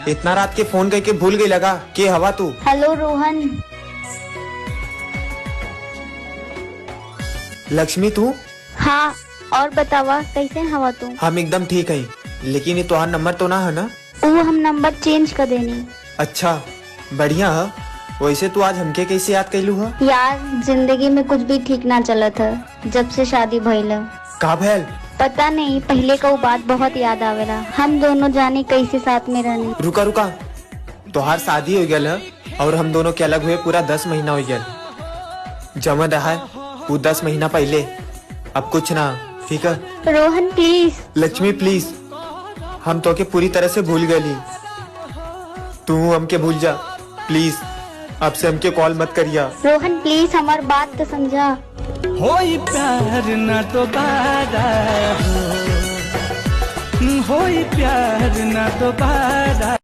इतना रात के फोन करके भूल गई लगा के हवा तू। हेलो रोहन। लक्ष्मी तू? हाँ और बतावा कैसे हवा तू? हम एकदम ठीक है, लेकिन ये तुम्हारा नंबर तो ना है ना? वो हम नंबर चेंज कर देनी। अच्छा बढ़िया है। वैसे तू आज हमके कैसे याद कैलू है? यार जिंदगी में कुछ भी ठीक ना चलत है जब से शादी भइल। का भैल? पता नहीं, पहले का वो बात बहुत याद आवेला। हम दोनों जाने कैसे साथ में रहने। रुका रुका, तोहार शादी हो गया और हम दोनों के अलग हुए पूरा 10 महीना हो गया। जमा रहा है वो 10 महीना पहले, अब कुछ ना, ठीक है? रोहन प्लीज। लक्ष्मी प्लीज, हम तो के पूरी तरह से भूल गई, तू हमके भूल जा प्लीज। अब से हमके कॉल मत करिया। रोहन प्लीज हमार बात तो समझा। होई प्यार ना दोबारा होई प्यार ना दोबारा।